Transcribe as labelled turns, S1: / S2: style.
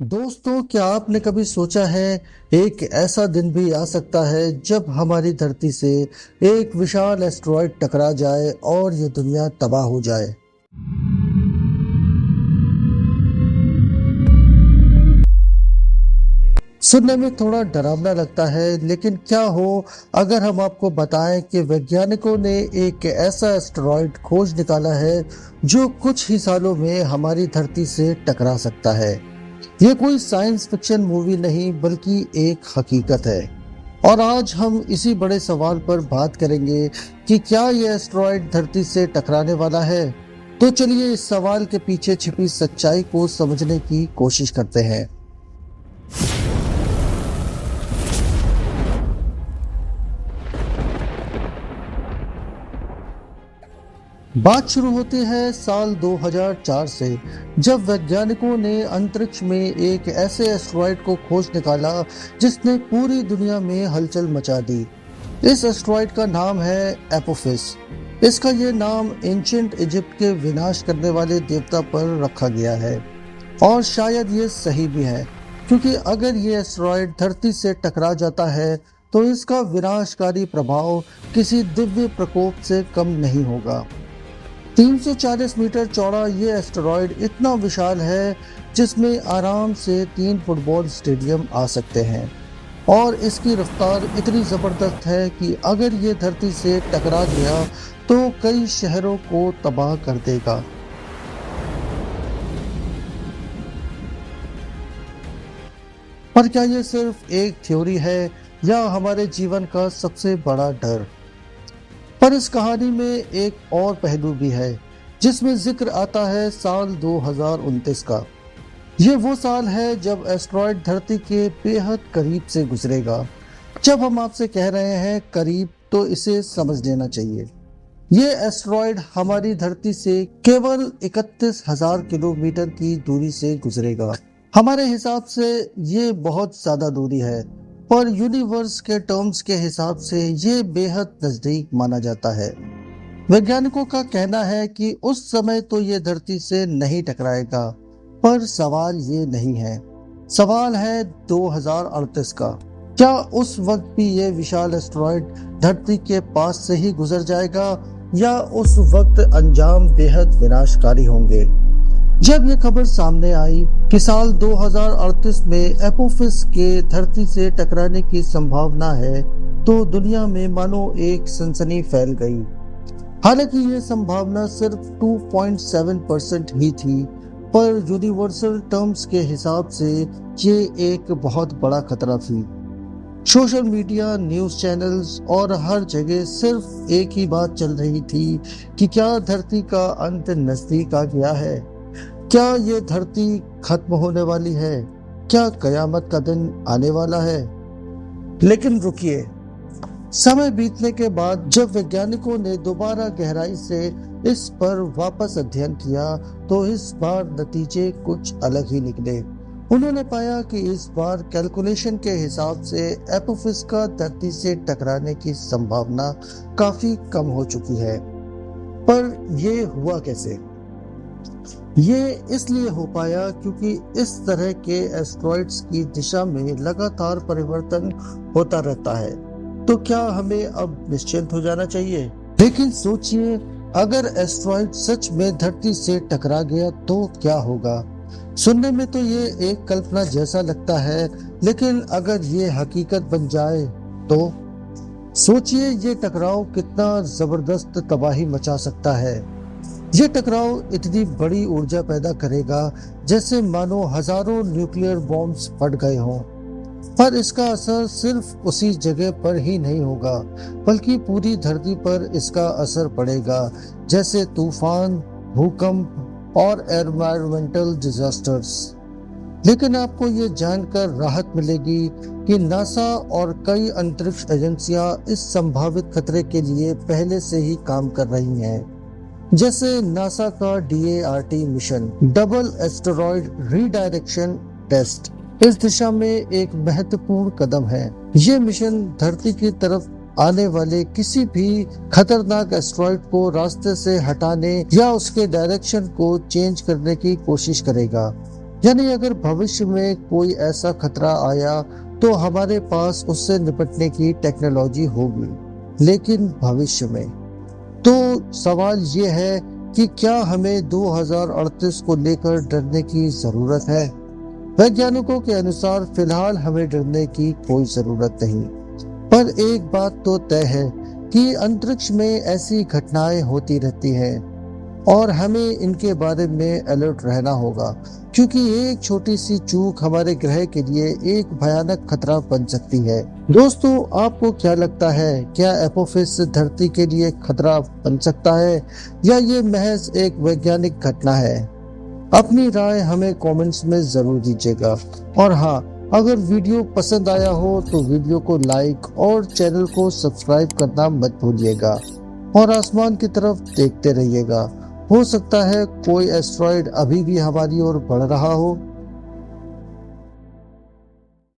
S1: दोस्तों, क्या आपने कभी सोचा है एक ऐसा दिन भी आ सकता है जब हमारी धरती से एक विशाल एस्टेरॉयड टकरा जाए और ये दुनिया तबाह हो जाए। सुनने में थोड़ा डरावना लगता है, लेकिन क्या हो अगर हम आपको बताएं कि वैज्ञानिकों ने एक ऐसा एस्टेरॉयड खोज निकाला है जो कुछ ही सालों में हमारी धरती से टकरा सकता है। ये कोई साइंस फिक्शन मूवी नहीं बल्कि एक हकीकत है। और आज हम इसी बड़े सवाल पर बात करेंगे कि क्या ये एस्टेरॉयड धरती से टकराने वाला है। तो चलिए इस सवाल के पीछे छिपी सच्चाई को समझने की कोशिश करते हैं। बात शुरू होती है साल 2004 से, जब वैज्ञानिकों ने अंतरिक्ष में एक ऐसे एस्टेरॉयड को खोज निकाला जिसने पूरी दुनिया में हलचल मचा दी। इस एस्टेरॉयड का नाम है एपोफिस। इसका ये नाम एंशिएंट इजिप्ट के विनाश करने वाले देवता पर रखा गया है, और शायद ये सही भी है, क्योंकि अगर ये एस्टेरॉयड धरती से टकरा जाता है तो इसका विनाशकारी प्रभाव किसी दिव्य प्रकोप से कम नहीं होगा। 340 मीटर चौड़ा ये एस्टेरॉयड इतना विशाल है जिसमें आराम से 3 फुटबॉल स्टेडियम आ सकते हैं, और इसकी रफ्तार इतनी ज़बरदस्त है कि अगर ये धरती से टकरा गया तो कई शहरों को तबाह कर देगा। पर क्या ये सिर्फ एक थ्योरी है या हमारे जीवन का सबसे बड़ा डर? पर इस कहानी में एक और पहलू भी है जिसमें जिक्र आता है साल 2029 का। ये वो साल है जब एस्टेरॉयड धरती के बेहद करीब से गुजरेगा। जब हम आपसे कह रहे हैं करीब, तो इसे समझ लेना चाहिए। ये एस्टेरॉयड हमारी धरती से केवल 31,000 किलोमीटर की दूरी से गुजरेगा। हमारे हिसाब से ये बहुत ज्यादा दूरी है, पर यूनिवर्स के टर्म्स के हिसाब से ये बेहद नजदीक माना जाता है। वैज्ञानिकों का कहना है कि उस समय तो ये धरती से नहीं टकराएगा, पर सवाल ये नहीं है। सवाल है 2038 का। क्या उस वक्त भी ये विशाल एस्टेरॉयड धरती के पास से ही गुजर जाएगा, या उस वक्त अंजाम बेहद विनाशकारी होंगे? जब ये खबर सामने आई कि साल 2038 में एपोफिस के धरती से टकराने की संभावना है, तो दुनिया में मानो एक सनसनी फैल गई। हालांकि ये संभावना सिर्फ 2.7% ही थी, पर यूनिवर्सल टर्म्स के हिसाब से ये एक बहुत बड़ा खतरा थी। सोशल मीडिया, न्यूज चैनल्स और हर जगह सिर्फ एक ही बात चल रही थी कि क्या धरती का अंत नजदीक आ गया है, क्या ये धरती खत्म होने वाली है, क्या कयामत का दिन आने वाला है। लेकिन रुकिए, समय बीतने के बाद जब वैज्ञानिकों ने दोबारा गहराई से इस पर वापस अध्ययन किया, तो इस बार नतीजे कुछ अलग ही निकले। उन्होंने पाया कि इस बार कैलकुलेशन के हिसाब से एपोफिस का धरती से टकराने की संभावना काफी कम हो चुकी है। पर ये हुआ कैसे? ये इसलिए हो पाया क्योंकि इस तरह के एस्टेरॉयड्स की दिशा में लगातार परिवर्तन होता रहता है। तो क्या हमें अब निश्चिंत हो जाना चाहिए? लेकिन सोचिए, अगर एस्टेरॉयड सच में धरती से टकरा गया तो क्या होगा? सुनने में तो ये एक कल्पना जैसा लगता है, लेकिन अगर ये हकीकत बन जाए तो सोचिए ये टकराव कितना जबरदस्त तबाही मचा सकता है। ये टकराव इतनी बड़ी ऊर्जा पैदा करेगा जैसे मानो हजारों न्यूक्लियर बॉम्ब्स फट गए हों। पर इसका असर सिर्फ उसी जगह पर ही नहीं होगा, बल्कि पूरी धरती पर इसका असर पड़ेगा, जैसे तूफान, भूकंप और एनवायरमेंटल डिजास्टर्स। लेकिन आपको ये जानकर राहत मिलेगी कि नासा और कई अंतरिक्ष एजेंसियां इस संभावित खतरे के लिए पहले से ही काम कर रही हैं। जैसे नासा का DART mission, double asteroid redirection test, इस दिशा में एक महत्वपूर्ण कदम है। ये मिशन धरती की तरफ आने वाले किसी भी खतरनाक एस्टेरॉयड को रास्ते से हटाने या उसके डायरेक्शन को चेंज करने की कोशिश करेगा। यानी अगर भविष्य में कोई ऐसा खतरा आया तो हमारे पास उससे निपटने की टेक्नोलॉजी होगी। लेकिन भविष्य में तो सवाल ये है कि क्या हमें 2038 को लेकर डरने की जरूरत है? वैज्ञानिकों के अनुसार फिलहाल हमें डरने की कोई जरूरत नहीं, पर एक बात तो तय है कि अंतरिक्ष में ऐसी घटनाएं होती रहती हैं और हमें इनके बारे में अलर्ट रहना होगा, क्योंकि एक छोटी सी चूक हमारे ग्रह के लिए एक भयानक खतरा बन सकती है। दोस्तों, आपको क्या लगता है, क्या एपोफिस धरती के लिए खतरा बन सकता है या ये महज एक वैज्ञानिक घटना है? अपनी राय हमें कमेंट्स में जरूर दीजिएगा। और हाँ, अगर वीडियो पसंद आया हो तो वीडियो को लाइक और चैनल को सब्सक्राइब करना मत भूलिएगा और आसमान की तरफ देखते रहिएगा। हो सकता है कोई एस्ट्रॉयड अभी भी हमारी ओर बढ़ रहा हो।